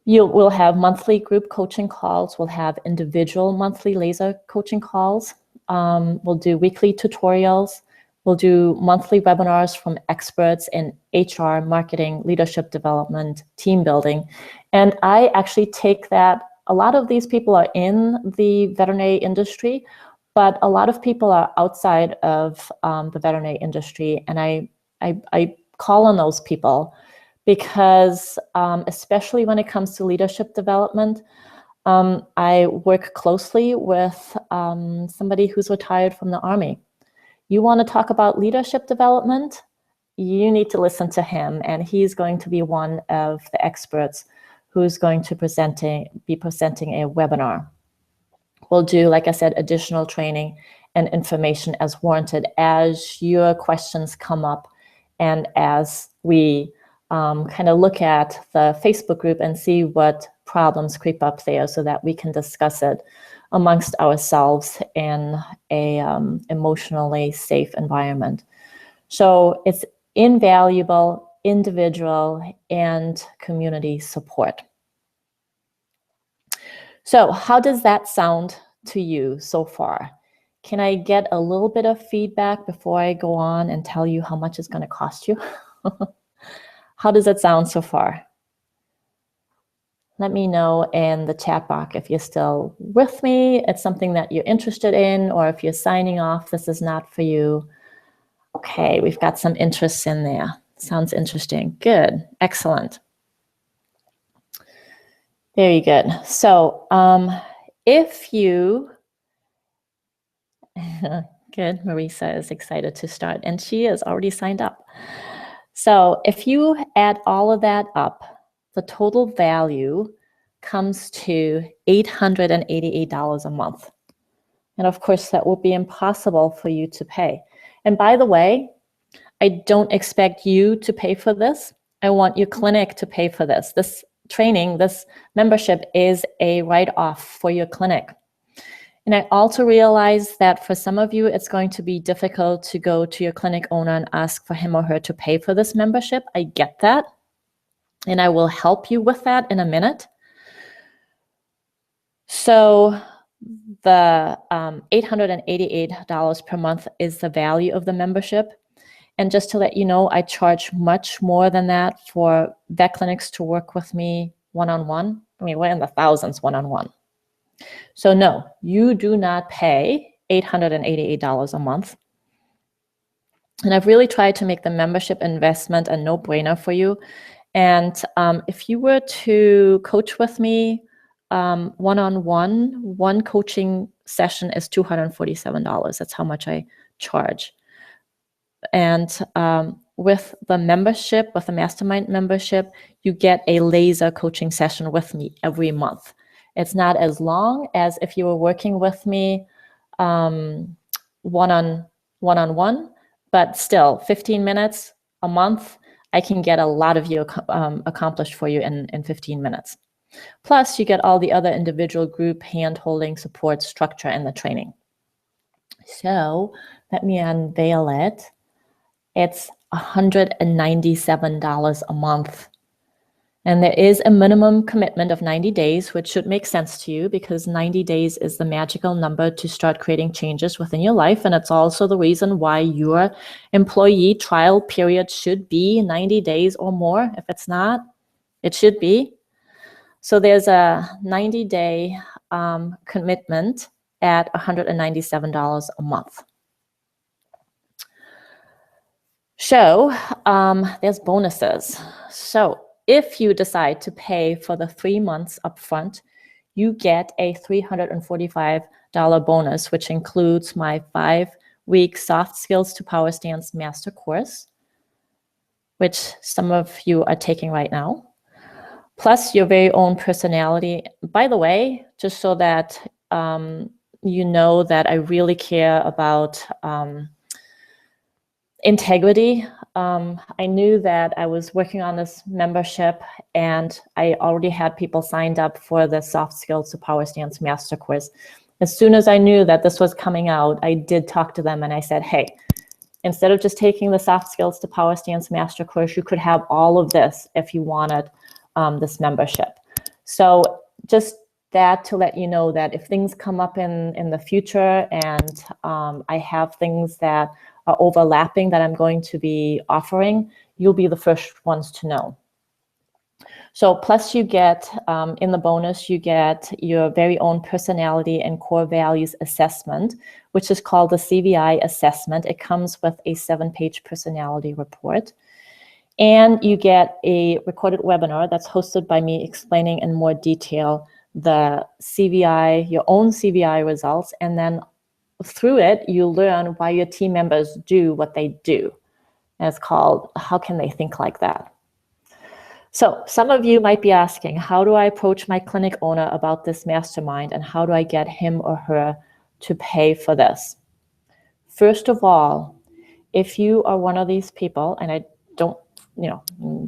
We'll have monthly group coaching calls. We'll have individual monthly laser coaching calls. We'll do weekly tutorials. We'll do monthly webinars from experts in HR, marketing, leadership development, team building. And I actually take that, a lot of these people are in the veterinary industry, but a lot of people are outside of the veterinary industry. And I call on those people because especially when it comes to leadership development, I work closely with somebody who's retired from the Army. You want to talk about leadership development? You need to listen to him, and he's going to be one of the experts who's going to be presenting a webinar. We'll do, like I said, additional training and information as warranted as your questions come up and as we kind of look at the Facebook group and see what problems creep up there so that we can discuss it amongst ourselves in a emotionally safe environment. So it's invaluable individual and community support. So how does that sound to you so far? Can I get a little bit of feedback before I go on and tell you how much it's going to cost you? How does it sound so far? Let me know in the chat box if you're still with me, it's something that you're interested in, or if you're signing off, this is not for you. Okay, we've got some interests in there. Sounds interesting. Good. Excellent. Very good. So if you, good, Marisa is excited to start, and she is already signed up. So if you add all of that up, the total value comes to $888 a month. And of course, that will be impossible for you to pay. And by the way, I don't expect you to pay for this. I want your clinic to pay for this. This training, this membership is a write-off for your clinic. And I also realize that for some of you, it's going to be difficult to go to your clinic owner and ask for him or her to pay for this membership. I get that. And I will help you with that in a minute. So the $888 per month is the value of the membership. And just to let you know, I charge much more than that for vet clinics to work with me one-on-one. I mean, we're in the thousands one-on-one. So no, you do not pay $888 a month. And I've really tried to make the membership investment a no-brainer for you. And if you were to coach with me one-on-one, one coaching session is $247. That's how much I charge. And with the membership, with the mastermind membership, you get a laser coaching session with me every month. It's not as long as if you were working with me one-on-one, but still 15 minutes a month, I can get a lot of you accomplished for you in 15 minutes. Plus, you get all the other individual group hand-holding support structure in the training. So let me unveil it. It's $197 a month. And there is a minimum commitment of 90 days, which should make sense to you because 90 days is the magical number to start creating changes within your life. And it's also the reason why your employee trial period should be 90 days or more. If it's not, it should be. So there's a 90-day commitment at $197 a month. So there's bonuses. So if you decide to pay for the 3 months upfront, you get a $345 bonus, which includes my 5-week Soft Skills to Power Stance Master Course, which some of you are taking right now, plus your very own personality. By the way, just so that you know that I really care about integrity. I knew that I was working on this membership and I already had people signed up for the Soft Skills to Power Stance Master Course. As soon as I knew that this was coming out, I did talk to them and I said, hey, instead of just taking the Soft Skills to Power Stance Master Course, you could have all of this if you wanted this membership. So just that to let you know that if things come up in the future and I have things that are overlapping that I'm going to be offering, you'll be the first ones to know. So plus you get, in the bonus, you get your very own personality and core values assessment, which is called the CVI assessment. It comes with a 7-page personality report. And you get a recorded webinar that's hosted by me explaining in more detail the CVI, your own CVI results, and then through it, you learn why your team members do what they do. And it's called, How Can They Think Like That? So some of you might be asking, how do I approach my clinic owner about this mastermind and how do I get him or her to pay for this? First of all, if you are one of these people, and I don't,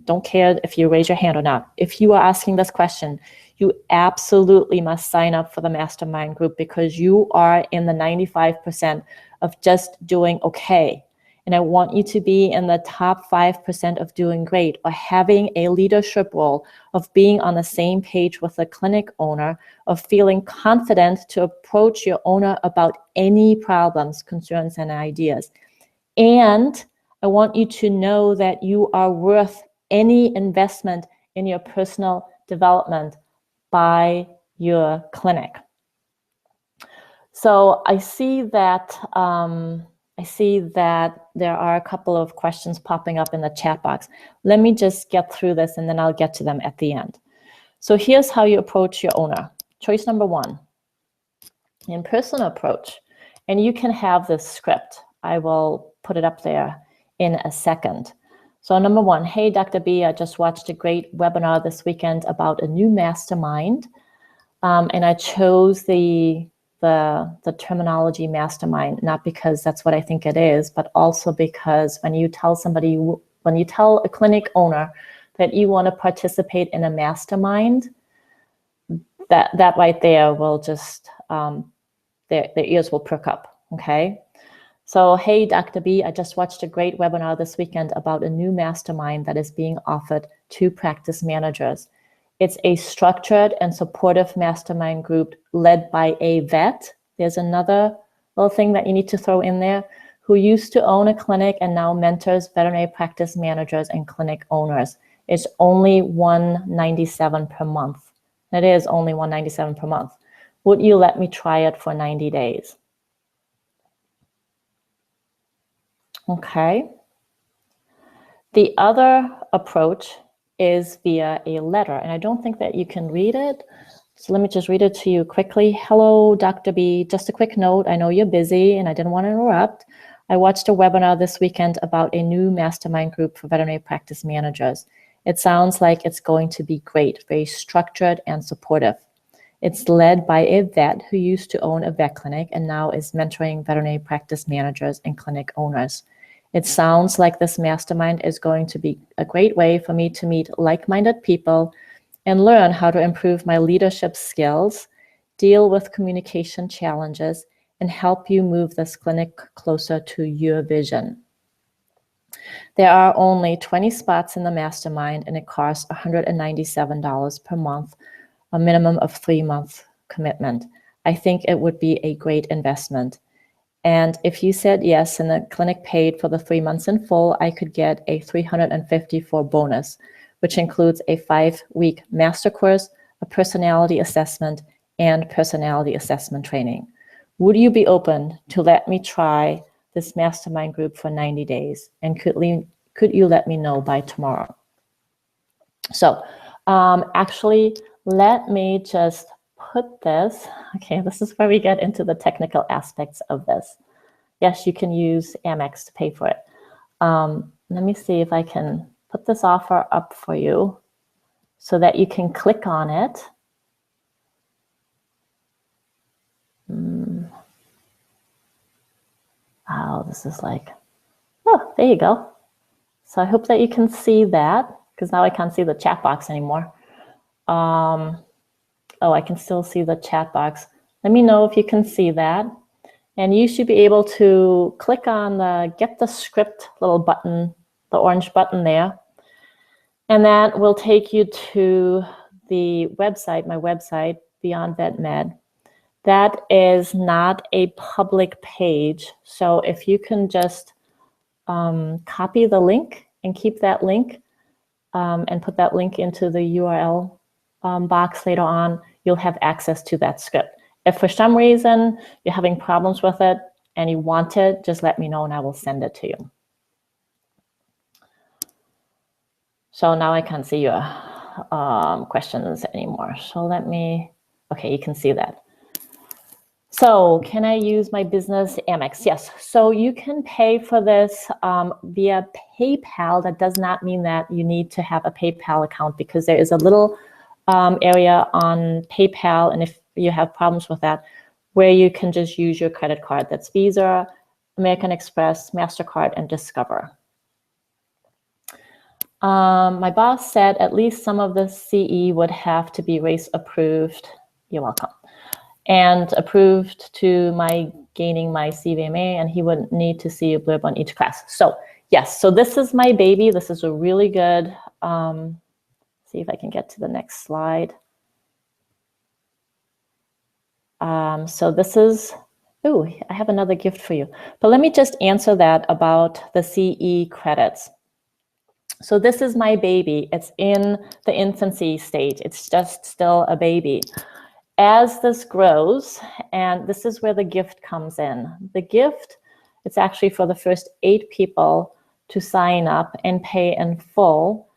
don't care if you raise your hand or not. If you are asking this question, you absolutely must sign up for the mastermind group because you are in the 95% of just doing okay. And I want you to be in the top 5% of doing great, or having a leadership role, of being on the same page with the clinic owner, of feeling confident to approach your owner about any problems, concerns, and ideas. And I want you to know that you are worth any investment in your personal development by your clinic. So I see that there are a couple of questions popping up in the chat box. Let me just get through this and then I'll get to them at the end. So here's how you approach your owner. Choice number 1, in-person approach. And you can have this script. I will put it up there in a second. So number 1, hey, Dr. B, I just watched a great webinar this weekend about a new mastermind. And I chose the terminology mastermind, not because that's what I think it is, but also because when you tell a clinic owner that you want to participate in a mastermind, that right there will just, their ears will perk up, okay? So, hey, Dr. B, I just watched a great webinar this weekend about a new mastermind that is being offered to practice managers. It's a structured and supportive mastermind group led by a vet. There's another little thing that you need to throw in there, who used to own a clinic and now mentors veterinary practice managers and clinic owners. It's only $197 per month. It is only $197 per month. Would you let me try it for 90 days? Okay. The other approach is via a letter, and I don't think that you can read it. So let me just read it to you quickly. Hello, Dr. B. Just a quick note. I know you're busy and I didn't want to interrupt. I watched a webinar this weekend about a new mastermind group for veterinary practice managers. It sounds like it's going to be great, very structured and supportive. It's led by a vet who used to own a vet clinic and now is mentoring veterinary practice managers and clinic owners. It sounds like this mastermind is going to be a great way for me to meet like-minded people and learn how to improve my leadership skills, deal with communication challenges, and help you move this clinic closer to your vision. There are only 20 spots in the mastermind, and it costs $197 per month, a minimum of 3-month commitment. I think it would be a great investment. And if you said yes and the clinic paid for the 3 months in full, I could get a $354 bonus, which includes a 5-week master course, a personality assessment, and personality assessment training. Would you be open to let me try this mastermind group for 90 days? And could you let me know by tomorrow? So actually, let me just put this, okay, this is where we get into the technical aspects of this. Yes, you can use Amex to pay for it. Let me see if I can put this offer up for you so that you can click on it. Oh, this is like, oh, there you go. So I hope that you can see that, because now I can't see the chat box anymore. Oh, I can still see the chat box. Let me know if you can see that. And you should be able to click on the Get the Script little button, the orange button there. And that will take you to the website, my website, Beyond Vet Med. That is not a public page. So if you can just copy the link and keep that link and put that link into the URL box later on, you'll have access to that script. If for some reason you're having problems with it and you want it, just let me know and I will send it to you. So now I can't see your questions anymore. So let me, okay, you can see that. So can I use my business Amex? Yes. So you can pay for this via PayPal. That does not mean that you need to have a PayPal account, because there is a little area on PayPal, and if you have problems with that, where you can just use your credit card. That's Visa, American Express, MasterCard, and Discover. My boss said at least some of the CE would have to be race approved. You're welcome. And approved to my gaining my CVMA, and he would need to see a blurb on each class. So yes, so this is my baby. This is a really good, see if I can get to the next slide. So this is, oh, I have another gift for you. But let me just answer that about the CE credits. So this is my baby. It's in the infancy stage. It's just still a baby. As this grows, and this is where the gift comes in. The gift, it's actually for the first 8 people to sign up and pay in full,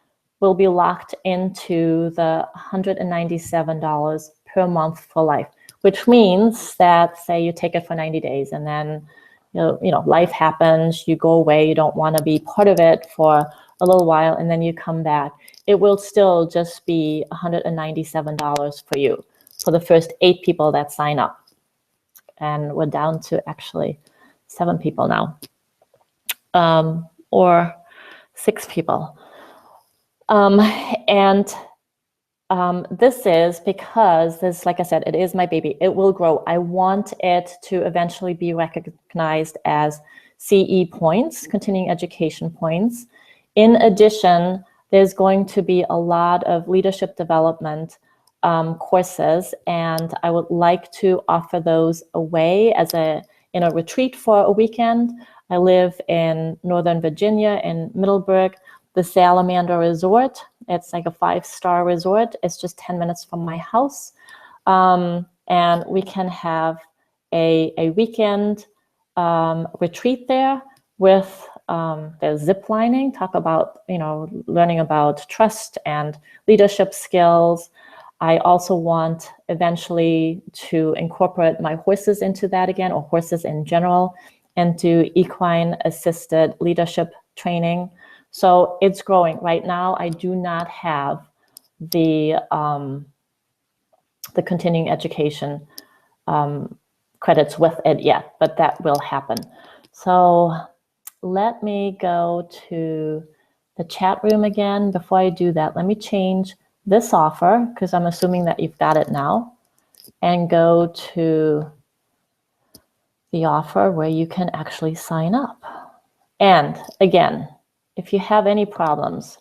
will be locked into the $197 per month for life, which means that, say you take it for 90 days and then you know, life happens, you go away, you don't want to be part of it for a little while, and then you come back. It will still just be $197 for you for the first 8 people that sign up. And we're down to actually 7 people now, or 6 people. This is because this, like I said, it is my baby. It will grow. I want it to eventually be recognized as CE points, continuing education points. In addition, there's going to be a lot of leadership development courses, and I would like to offer those away as in a retreat for a weekend. I live in Northern Virginia in Middleburg, the Salamander Resort. It's like a 5-star resort. It's just 10 minutes from my house. And we can have a weekend retreat there with the zip lining, talk about, you know, learning about trust and leadership skills. I also want eventually to incorporate my horses into that again, or horses in general, and do equine assisted leadership training. So it's growing. Right now, I do not have the continuing education credits with it yet, but that will happen. So let me go to the chat room again. Before I do that, let me change this offer, because I'm assuming that you've got it now, and go to the offer where you can actually sign up. And again, if you have any problems,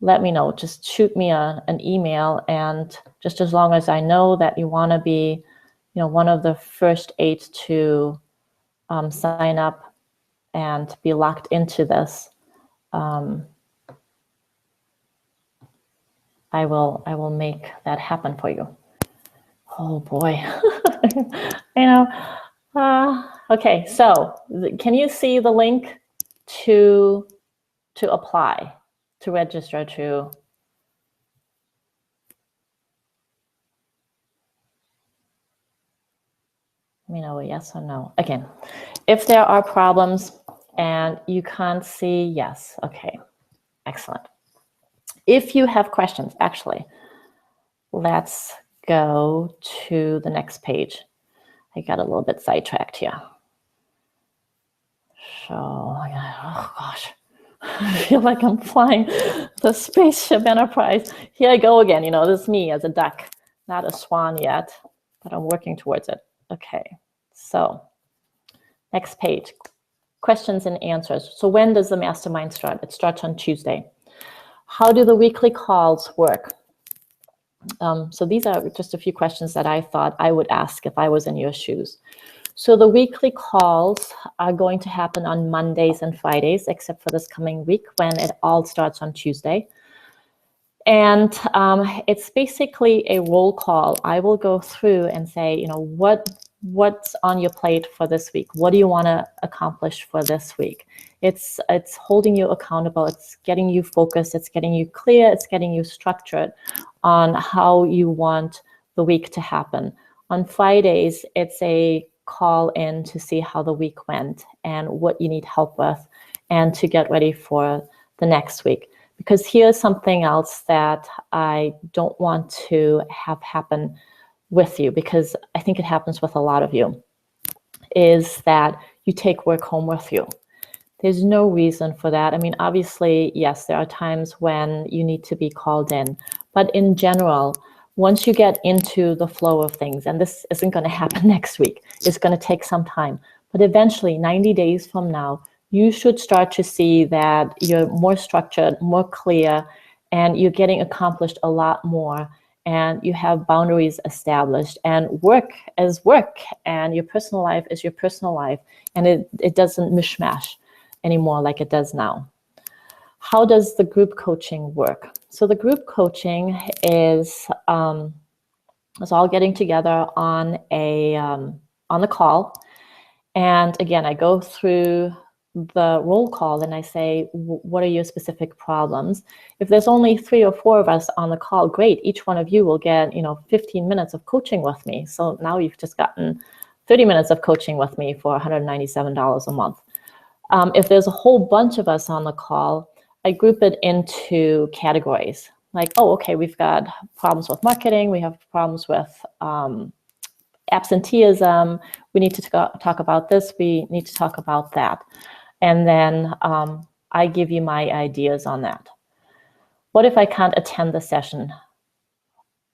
let me know. Just shoot me an email, and just as long as I know that you want to be, you know, one of the first 8 to sign up and be locked into this, I will make that happen for you. Oh boy, you know. Okay, so can you see the link to apply, to register, to? Let me know a yes or no. Again, if there are problems and you can't see, yes. Okay, excellent. If you have questions, actually, let's go to the next page. I got a little bit sidetracked here. So, oh gosh, I feel like I'm flying the spaceship Enterprise. Here I go again. You know, this is me as a duck, not a swan yet, but I'm working towards it. Okay, so next page, questions and answers. So when does the mastermind start? It starts on Tuesday. How do the weekly calls work? So these are just a few questions that I thought I would ask if I was in your shoes. So the weekly calls are going to happen on Mondays and Fridays, except for this coming week when it all starts on Tuesday. And it's basically a roll call. I will go through and say, you know, what's on your plate for this week? What do you want to accomplish for this week? It's holding you accountable. It's getting you focused. It's getting you clear. It's getting you structured on how you want the week to happen. On Fridays, it's a call in to see how the week went and what you need help with, and to get ready for the next week. Because here's something else that I don't want to have happen with you, because I think it happens with a lot of you, is that you take work home with you. There's no reason for that. I mean, obviously, yes, there are times when you need to be called in, but in general, once you get into the flow of things, and this isn't going to happen next week, it's going to take some time, but eventually 90 days from now, you should start to see that you're more structured, more clear, and you're getting accomplished a lot more, and you have boundaries established, and work is work, and your personal life is your personal life, and it doesn't mishmash anymore like it does now. How does the group coaching work? So the group coaching is us all getting together on the call, and again, I go through the roll call and I say, what are your specific problems? If there's only 3 or 4 of us on the call, great. Each one of you will get 15 minutes of coaching with me. So now you've just gotten 30 minutes of coaching with me for $197 a month. If there's a whole bunch of us on the call, I group it into categories. Like, oh, okay, we've got problems with marketing. We have problems with absenteeism. We need to talk about this. We need to talk about that. And then I give you my ideas on that. What if I can't attend the session?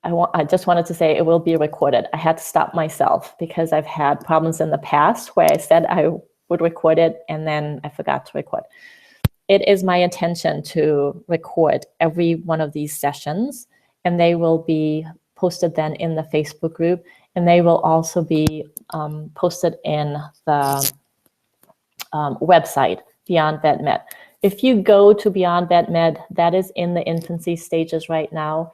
I just wanted to say it will be recorded. I had to stop myself because I've had problems in the past where I said I would record it and then I forgot to record. It is my intention to record every one of these sessions, and they will be posted then in the Facebook group, and they will also be posted in the website, Beyond Vet Med. If you go to Beyond Vet Med, that is in the infancy stages right now.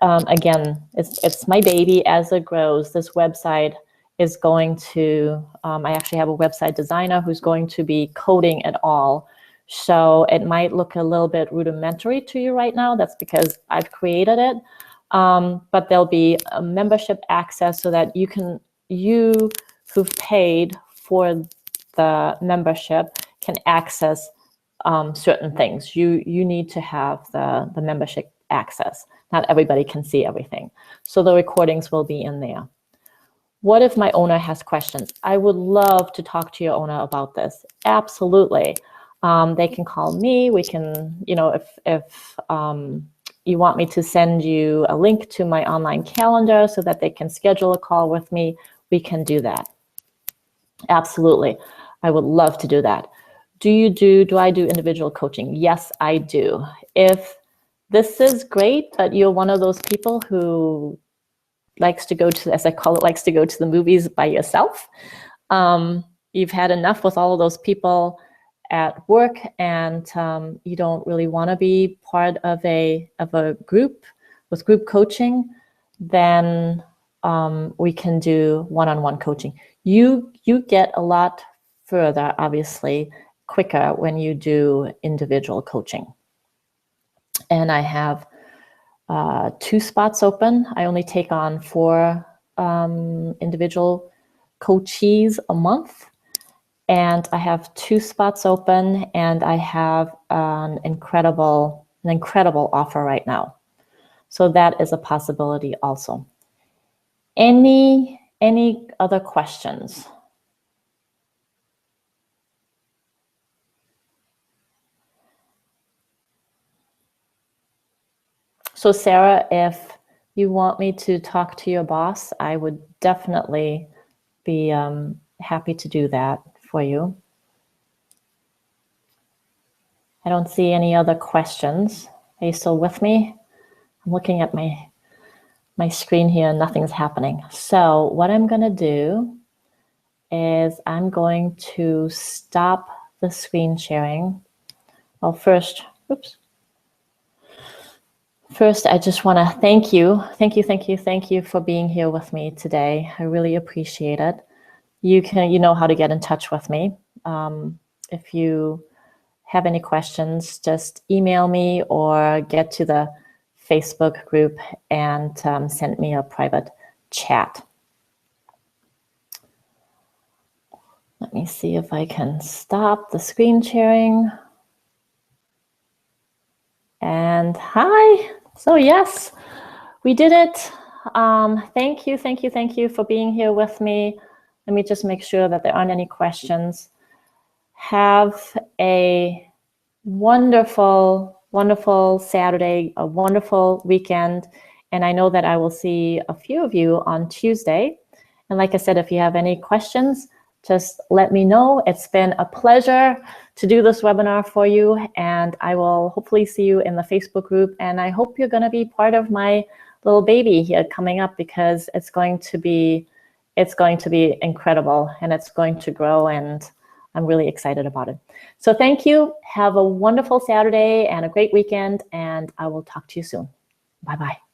Again, it's my baby as it grows. This website is going to, I actually have a website designer who's going to be coding it all. So it might look a little bit rudimentary to you right now. That's because I've created it. But there'll be a membership access so that you who've paid for the membership can access certain things. You need to have the membership access. Not everybody can see everything. So the recordings will be in there. What if my owner has questions? I would love to talk to your owner about this. Absolutely. They can call me. We can, if you want me to send you a link to my online calendar so that they can schedule a call with me, we can do that. Absolutely. I would love to do that. Do I do individual coaching? Yes, I do. If this is great, but you're one of those people who likes to go to, as I call it, likes to go to the movies by yourself. You've had enough with all of those people at work, and you don't really want to be part of a group with group coaching, then we can do one-on-one coaching. You get a lot further, obviously, quicker when you do individual coaching. And I have 2 spots open. I only take on 4 individual coachees a month. And I have 2 spots open, and I have an incredible offer right now. So that is a possibility also. Any other questions? So Sarah, if you want me to talk to your boss, I would definitely be happy to do that for you. I don't see any other questions. Are you still with me? I'm looking at my screen here and nothing's happening. So what I'm going to do is I'm going to stop the screen sharing. Well, first, I just want to thank you for being here with me today. I really appreciate it. You know how to get in touch with me. If you have any questions, just email me or get to the Facebook group and send me a private chat. Let me see if I can stop the screen sharing. And hi. So yes, we did it. Thank you for being here with me. Let me just make sure that there aren't any questions. have a wonderful, wonderful Saturday, a wonderful weekend. And I know that I will see a few of you on Tuesday. And like I said, if you have any questions, just let me know. It's been a pleasure to do this webinar for you. And I will hopefully see you in the Facebook group. And I hope you're going to be part of my little baby here coming up, because it's going to be incredible, and it's going to grow, and I'm really excited about it. So thank you. Have a wonderful Saturday and a great weekend, and I will talk to you soon. Bye-bye.